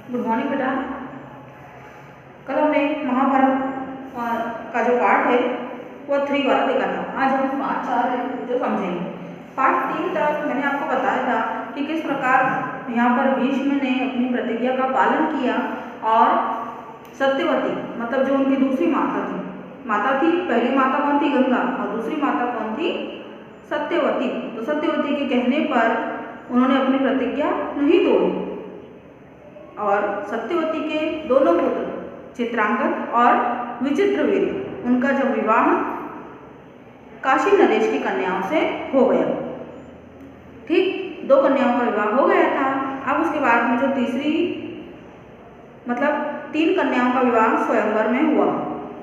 Good morning बेटा। कल हमने महाभारत का जो पार्ट है वो 3 वाला देखा था। आज हम पार्ट 4 है जो समझेंगे। पार्ट 3 तक मैंने आपको बताया था कि किस प्रकार यहाँ पर भीष्म ने अपनी प्रतिज्ञा का पालन किया और सत्यवती मतलब जो उनकी दूसरी माता थी। पहली माता कौन थी? गंगा। और दूसरी माता कौन थी? सत्यवती। तो सत्यवती के कहने पर उन्होंने अपनी प्रतिज्ञा नहीं तोड़ी और सत्यवती के दोनों पुत्र चित्रांगद और विचित्रवीर्य उनका जब विवाह काशी नरेश की कन्याओं से हो गया। ठीक, 2 कन्याओं का विवाह हो गया था। अब उसके बाद में जो तीसरी मतलब 3 कन्याओं का विवाह स्वयंवर में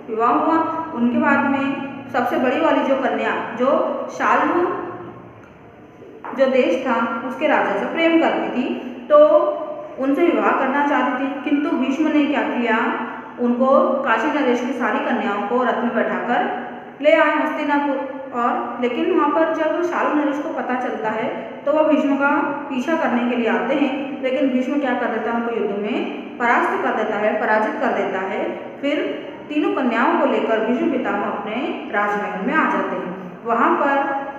विवाह हुआ। उनके बाद में सबसे बड़ी वाली जो कन्या जो शाल्व जो देश था उसके राजा से प्रेम करती थी तो उनसे विवाह करना चाहती थी, किंतु भीष्म ने क्या किया, उनको काशी नरेश की सारी कन्याओं को रथ में बैठाकर ले आए हस्तिनापुर। और लेकिन वहाँ पर जब शाल्व नरेश को पता चलता है तो वह भीष्म का पीछा करने के लिए आते हैं, लेकिन भीष्म क्या कर देता है, उनको युद्ध में परास्त कर देता है, पराजित कर देता है। फिर तीनों कन्याओं को लेकर भीष्म पितामह अपने राजमहल में आ जाते हैं। वहाँ पर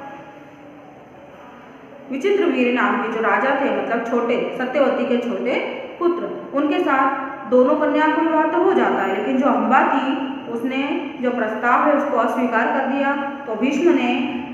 विचित्रवीर्य नाम के जो राजा थे मतलब छोटे सत्यवती के छोटे पुत्र, उनके साथ दोनों कन्याओं का विवाह तो हो जाता है, लेकिन जो अम्बा थी उसने जो प्रस्ताव है उसको अस्वीकार कर दिया। तो भीष्म ने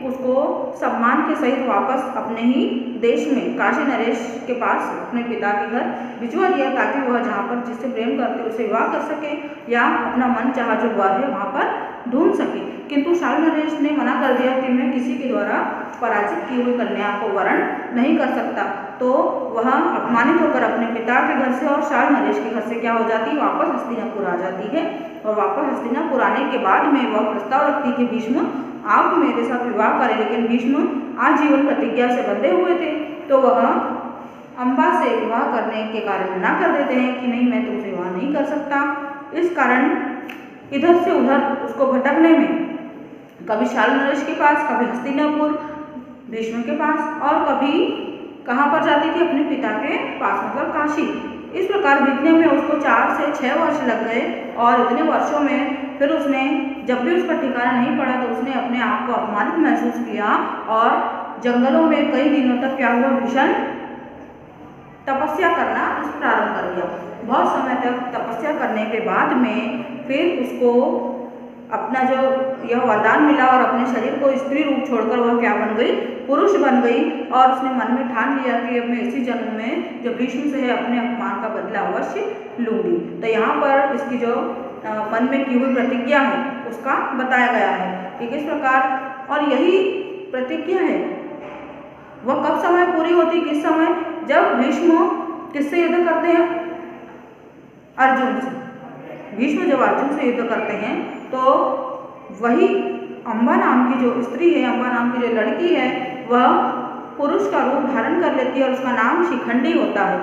उसको सम्मान के सहित वापस अपने ही देश में काशी नरेश के पास अपने पिता के घर भिजवा दिया ताकि वह जहाँ पर जिससे प्रेम करते उससे विवाह कर सके या अपना मन चाहा जो वर है वहाँ पर ढूंढ सके। किंतु शाल्व नरेश ने मना कर दिया कि मैं किसी के द्वारा पराजित की हुई कन्या को वरण नहीं कर सकता। तो वह अपमानित होकर अपने पिता के घर से और शाल्व नरेश के घर से क्या हो जाती, वापस हस्तिनापुर आ जाती है। और वापस हस्तिनापुर आने के बाद में वह प्रस्ताव रखती कि भीष्म आप मेरे साथ विवाह करें, लेकिन भीष्म आजीवन प्रतिज्ञा से बंधे हुए थे तो वह अम्बा से विवाह करने के कारण मना कर देते हैं कि नहीं, मैं तुमसे विवाह नहीं कर सकता। इस कारण इधर से उधर उसको भटकने में कभी शाल्व नरेश के पास, कभी हस्तिनापुर भीष्म के पास और कभी कहाँ पर जाती थी, अपने पिता के पास मतलब काशी। इस प्रकार बीतने में उसको 4 से 6 वर्ष लग गए और इतने वर्षों में फिर उसने जब भी उसका ठिकाना नहीं पड़ा तो उसने अपने आप को अपमानित महसूस किया और जंगलों में कई दिनों तक क्या हुआ, भीषण तपस्या करना प्रारंभ कर दिया। बहुत समय तक तपस्या करने के बाद में फिर उसको अपना जो यह वरदान मिला और अपने शरीर को स्त्री रूप छोड़कर वह क्या बन गई, पुरुष बन गई। और उसने मन में ठान लिया कि अब मैं इसी जन्म में जो भीष्म से है अपने अपमान का बदला अवश्य लूंगी। तो यहाँ पर इसकी जो मन में की हुई प्रतिज्ञा है उसका बताया गया है कि किस प्रकार, और यही प्रतिज्ञा है वह कब समय पूरी होती, किस समय, जब भीष्म किससे युद्ध करते हैं, अर्जुन से। भीष्म जब अर्जुन से युद्ध करते हैं तो वही अम्बा नाम की जो स्त्री है, अम्बा नाम की जो लड़की है, वह पुरुष का रूप धारण कर लेती है और उसका नाम शिखंडी होता है।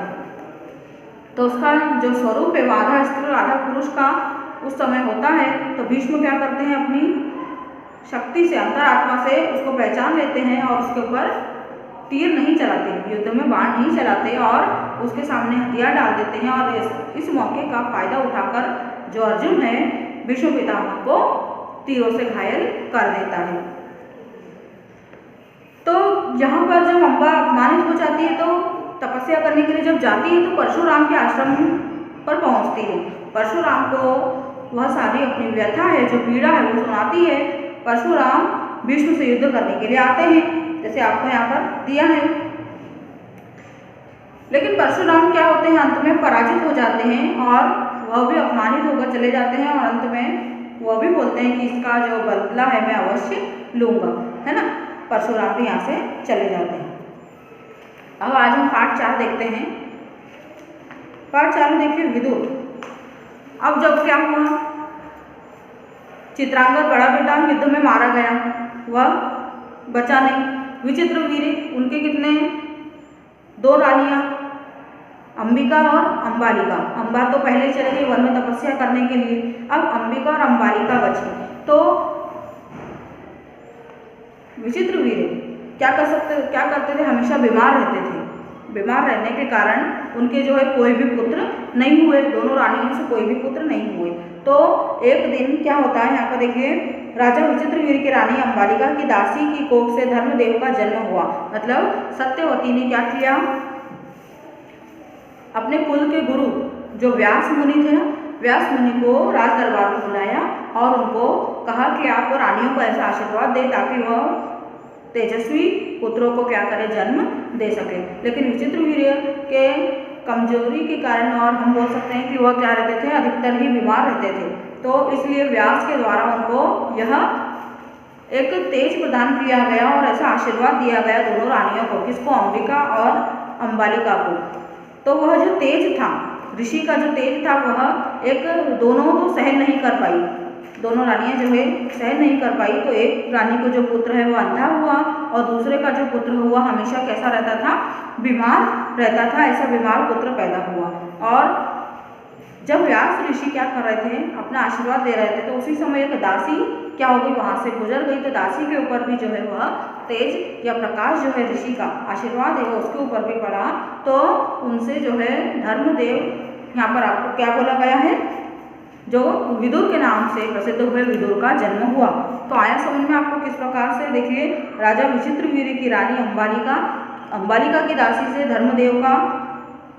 तो उसका जो स्वरूप है वह आधा स्त्री और आधा पुरुष का उस समय होता है। तो भीष्म क्या करते हैं, अपनी शक्ति से, अंतरात्मा से उसको पहचान लेते हैं और उसके ऊपर तीर नहीं चलाते, युद्ध में बाण नहीं चलाते और उसके सामने हथियार डाल देते हैं। और इस मौके का फायदा उठाकर जो अर्जुन है भीष्म पितामह को तीरों से घायल कर देता है। तो यहाँ पर जब अम्बा अपमानित हो जाती है तो तपस्या करने के लिए जब जाती है तो परशुराम के आश्रम पर पहुँचती है। परशुराम को वह सारी अपनी व्यथा है, जो पीड़ा है वो सुनाती है। परशुराम भीष्म से युद्ध करने के लिए आते हैं जैसे आपको यहाँ पर दिया है, लेकिन परशुराम क्या होते हैं, अंत में पराजित हो जाते हैं और वह भी अपमानित होकर चले जाते हैं और अंत में वह भी बोलते हैं कि इसका जो बदला है मैं अवश्य लूँगा, है ना। परशुराम भी यहाँ से चले जाते हैं। अब आज हम पार्ट 4 देखते हैं। पार्ट 4 में देखिए विदुर। अब जब क्या हुआ, चित्रांगद बड़ा बेटा युद्ध में मारा गया, वह बचा नहीं। विचित्रवीर्य उनके कितने, 2 रानियाँ, अंबिका और अंबालिका। अंबा तो पहले चले गई वन में तपस्या करने के लिए, अब अंबिका और अंबालिका बची। तो विचित्रवीर्य क्या करते थे, हमेशा बीमार रहते थे। बीमार रहने के कारण उनके जो है कोई भी पुत्र नहीं हुए, दोनों रानियों से कोई भी पुत्र नहीं हुए। तो एक दिन क्या होता है, यहाँ पर देखिए, राजा विचित्रवीर्य की रानी अंबालिका की दासी की कोख से धर्मदेव का जन्म हुआ। मतलब सत्यवती ने क्या किया, अपने कुल के गुरु जो व्यास मुनि थे ना, व्यास मुनि को राज दरबार में बुलाया और उनको कहा कि आप रानियों को ऐसा आशीर्वाद दे ताकि वह तेजस्वी पुत्रों को क्या करे, जन्म दे सके। लेकिन विचित्रवीर्य के कमजोरी के कारण, और हम बोल सकते हैं कि वह क्या रहते थे, अधिकतर ही बीमार रहते थे, तो इसलिए व्यास के द्वारा उनको यह एक तेज प्रदान किया गया और ऐसा आशीर्वाद दिया गया दोनों रानियों को, किसको, अंबिका और अंबालिका को। तो वह जो तेज था, ऋषि का जो तेज था, वह एक दोनों तो सहन नहीं कर पाई, दोनों रानियां जो है सहन नहीं कर पाई। तो एक रानी को जो पुत्र है वो अंधा हुआ और दूसरे का जो पुत्र हुआ हमेशा कैसा रहता था, बीमार रहता था, ऐसा बीमार पुत्र पैदा हुआ। और जब व्यास ऋषि क्या कर रहे थे, अपना आशीर्वाद दे रहे थे, तो उसी समय एक दासी क्या हो गई, वहाँ से गुजर गई। तो दासी के ऊपर भी जो है वह तेज या प्रकाश जो है ऋषि का आशीर्वाद है वो उसके ऊपर भी पड़ा। तो उनसे जो है धर्मदेव, यहाँ पर आपको क्या बोला गया है, जो विदुर के नाम से प्रसिद्ध हुए विदुर का जन्म हुआ। तो आया समझ में आपको किस प्रकार से। देखिए, राजा विचित्रवीर्य की रानी अंबालिका की दासी से धर्मदेव का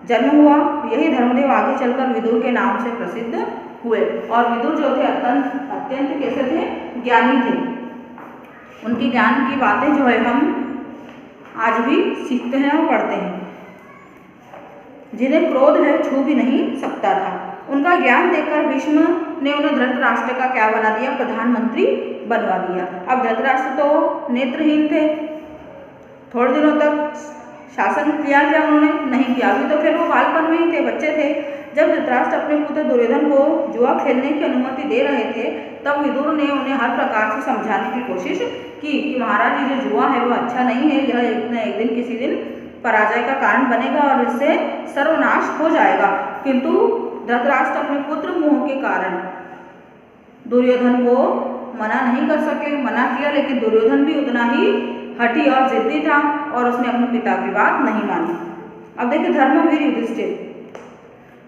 जन्म हुआ। यही धर्मदेव आगे चलकर विदुर के नाम से प्रसिद्ध हुए। और विदुर जो थे अत्यंत कैसे थे, ज्ञानी थे। उनकी ज्ञान की बातें जो है हम आज भी सीखते हैं और पढ़ते हैं। जिन्हें क्रोध है छू भी नहीं सकता था। उनका ज्ञान देखकर भीष्म ने उन्हें धृतराष्ट्र का क्या बना दिया, प्रधानमंत्री बनवा दिया। अब धृतराष्ट्र तो नेत्रहीन थे, थोड़े दिनों तक शासन किया क्या उन्होंने, नहीं किया। अभी तो फिर वो बालपन में ही थे, बच्चे थे। जब धृतराष्ट्र अपने पुत्र दुर्योधन को जुआ खेलने की अनुमति दे रहे थे, तब विदुर ने उन्हें हर प्रकार से समझाने की कोशिश की कि महाराज, ये जो जुआ है वो अच्छा नहीं है, यह एक न एक दिन किसी दिन पराजय का कारण बनेगा और इससे सर्वनाश हो जाएगा। किंतु धृतराष्ट्र अपने पुत्र मोह के कारण दुर्योधन को मना नहीं कर सके। मना किया, लेकिन दुर्योधन भी उतना ही हठी और जिद्दी था और उसने अपने पिता की बात नहीं मानी। अब देखिए, धर्मवीर युधिष्ठिर,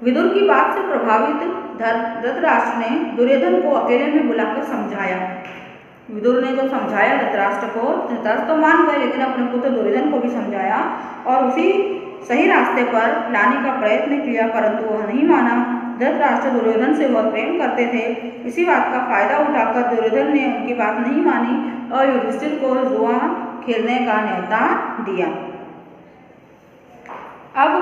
विदुर की बात से प्रभावित धृतराष्ट्र ने दुर्योधन को अकेले में बुलाकर समझाया। विदुर ने जब समझाया धृतराष्ट्र को, धृतराष्ट्र तो मान गए, लेकिन अपने पुत्र दुर्योधन को भी समझाया और उसी सही रास्ते पर लाने का प्रयत्न किया, परंतु वह नहीं माना। धृतराष्ट्र दुर्योधन से बहुत प्रेम करते थे। इसी बात का फायदा उठाकर दुर्योधन ने उनकी बात नहीं मानी और युधिष्ठिर को जुआ खेलने का न्योता दिया। अब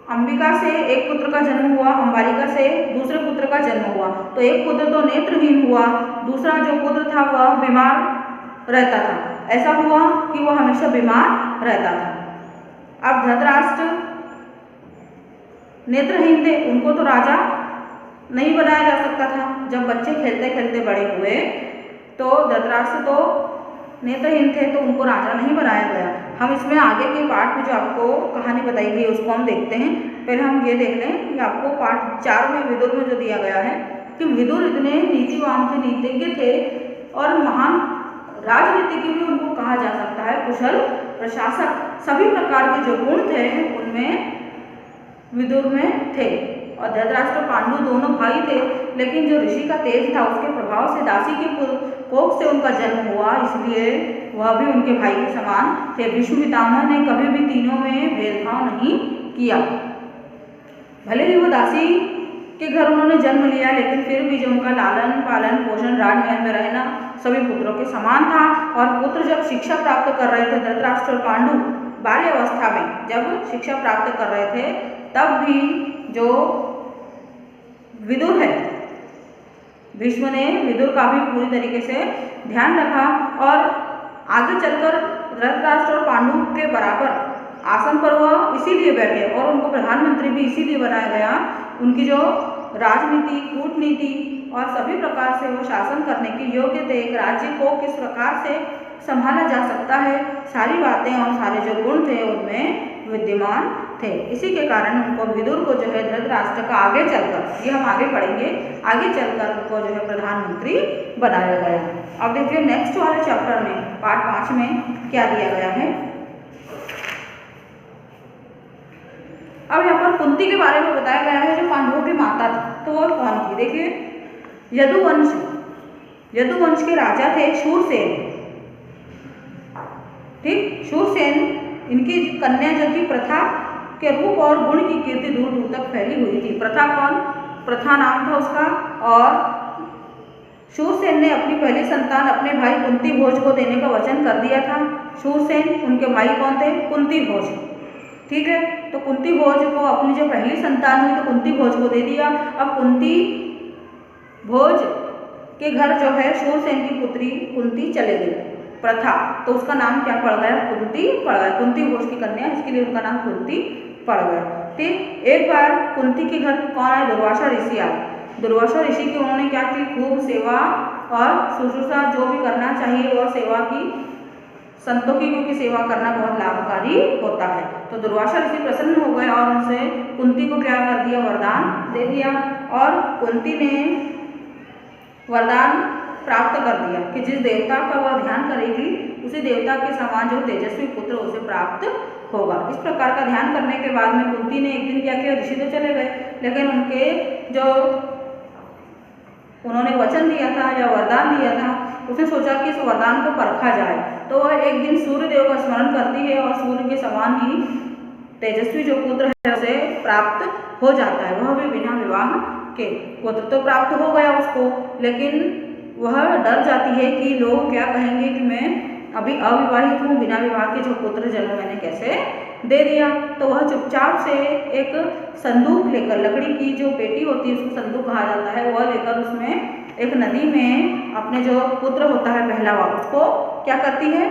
अंबिका से एक पुत्र का जन्म हुआ, अंबालिका से दूसरे पुत्र का जन्म हुआ। तो एक पुत्र तो नेत्रहीन हुआ, दूसरा जो पुत्र था वह बीमार रहता था। ऐसा हुआ कि वह हमेशा बीमार रहता था। अब धृतराष्ट्र नेत्रहीन थे, उनको तो राजा नहीं बनाया जा सकता था। जब बच्चे खेलते खेलते बड़े हुए तो धृतराष्ट्र तो नेत्रहीन थे, तो उनको राजा नहीं बनाया गया। हम इसमें आगे के पार्ट में जो आपको कहानी बताई गई उसको हम देखते हैं। पहले हम ये देख लें कि आपको पार्ट 4 में विदुर में जो दिया गया है कि विदुर इतने नीतिवान थे, नीतिज्ञ थे और महान राजनीतिज्ञ भी उनको कहा जा सकता है, कुशल प्रशासक। सभी प्रकार के जो गुण थे उनमें विदुर में थे। और धृतराष्ट्र पांडु दोनों भाई थे, लेकिन जो ऋषि का तेज था उसके प्रभाव से दासी के कोख से उनका जन्म हुआ, इसलिए वह भी उनके भाई के समान थे। भीष्म पितामह ने कभी भी तीनों में भेदभाव नहीं किया। भले ही वो दासी के घर उन्होंने जन्म लिया, लेकिन फिर भी जो उनका लालन पालन पोषण राजमहल में रहना सभी पुत्रों के समान था। और पुत्र जब शिक्षा प्राप्त कर रहे थे, धृतराष्ट्र और पांडु बाल्यावस्था में जब शिक्षा प्राप्त कर रहे थे, तब भी जो विदुर है, भीष्म ने विदुर का भी पूरी तरीके से ध्यान रखा और आगे चलकर धृतराष्ट्र और पांडु के बराबर आसन पर वह इसीलिए बैठे और उनको प्रधानमंत्री भी इसीलिए बनाया गया। उनकी जो राजनीति, कूटनीति और सभी प्रकार से वो शासन करने की योग्य थे। एक राज्य को किस प्रकार से संभाला जा सकता है, सारी बातें और सारे जो गुण थे उनमें विद्यमान थे। इसी के कारण उनको विदुर को जो है धृतराष्ट्र का आगे चलकर, ये हम आगे पढ़ेंगे, आगे चलकर उनको जो है प्रधानमंत्री बनाया गया। अब देखिए नेक्स्ट वाले चैप्टर में पार्ट 5 में क्या दिया गया है। कुंती के बारे में बताया गया है जो पांडवों की माता थी, तो वो कौन थी? देखिए, यदुवंश के राजा थे शूरसेन। ठीक, शूरसेन, इनकी कन्या जो थी प्रथा के रूप और गुण की कीर्ति दूर दूर तक फैली हुई थी। प्रथा कौन? प्रथा नाम था उसका। और शूरसेन ने अपनी पहली संतान अपने भाई कुंती भोज को देने का वचन कर दिया था। शूरसेन, उनके भाई कौन थे? कुंती भोज। ठीक है, तो कुंती भोज को अपनी जो पहली संतान हुई तो कुंती भोज को दे दिया। अब कुंती भोज के घर जो है शूरसेन की पुत्री कुंती चले गई, प्रथा, तो उसका नाम क्या पड़ गया? कुंती पड़ गया। कुंती भोज की कन्या, इसके लिए उनका नाम कुंती पड़ गया। ठीक, एक बार कुंती के घर कौन आए? दुर्वासा ऋषि आए। दुर्वासा ऋषि की उन्होंने क्या की? खूब सेवा और शुश्रूषा जो भी करना चाहिए वह सेवा की, संतों की, क्योंकि सेवा करना बहुत लाभकारी होता है। तो दुर्वासा ऋषि प्रसन्न हो गए और उनसे कुंती को क्या कर दिया? वरदान दे दिया। और कुंती ने वरदान प्राप्त कर दिया कि जिस देवता का वह ध्यान करेगी उसी देवता के समान जो तेजस्वी पुत्र उसे प्राप्त होगा। इस प्रकार का ध्यान करने के बाद में कुंती ने एक दिन क्या किया? ऋषि तो चले गए, लेकिन उनके जो उन्होंने वचन दिया था या वरदान दिया था, उसने सोचा कि इस वरदान को परखा जाए। तो वह एक दिन सूर्य देव का स्मरण करती है और सूर्य के समान ही तेजस्वी जो पुत्र है उसे प्राप्त हो जाता है, वह भी बिना विवाह के। पुत्र तो प्राप्त हो गया उसको, लेकिन वह डर जाती है कि लोग क्या कहेंगे कि मैं अभी अविवाहित हूँ, बिना विवाह के जो पुत्र जन्म मैंने कैसे दे दिया। तो वह चुपचाप से एक संदूक लेकर, लकड़ी की जो पेटी होती है उसको संदूक कहा जाता है, वह लेकर उसमें एक नदी में अपने जो पुत्र होता है पहला वाला उसको क्या करती है?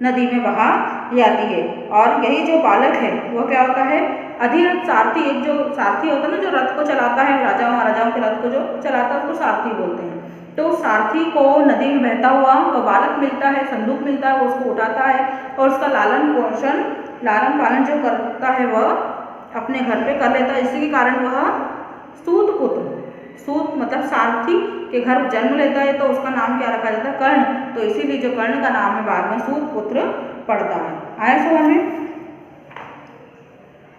नदी में बहा जाती है। और यही जो बालक है वह क्या होता है? अधिरथ सारथी, एक जो सारथी होता है ना, जो रथ को चलाता है, राजाओं महाराजाओं के रथ को जो चलाता है उसको सारथी बोलते हैं। तो सारथी को नदी में बहता हुआ वो बालक मिलता है, संदूक मिलता है, वो उसको उठाता है और उसका लालन पालन जो करता है वह अपने घर पे कर लेता है। इसी के कारण वह सूत पुत्र, सूत मतलब सारथी के घर जन्म लेता है, तो उसका नाम क्या रखा जाता है? कर्ण। तो इसीलिए जो कर्ण का नाम है बाद में सूत पुत्र पड़ता है। आया समझ में?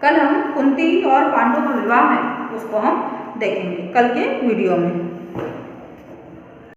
कल हम कुंती और पांडु का विवाह है उसको हम देखेंगे कल के वीडियो में।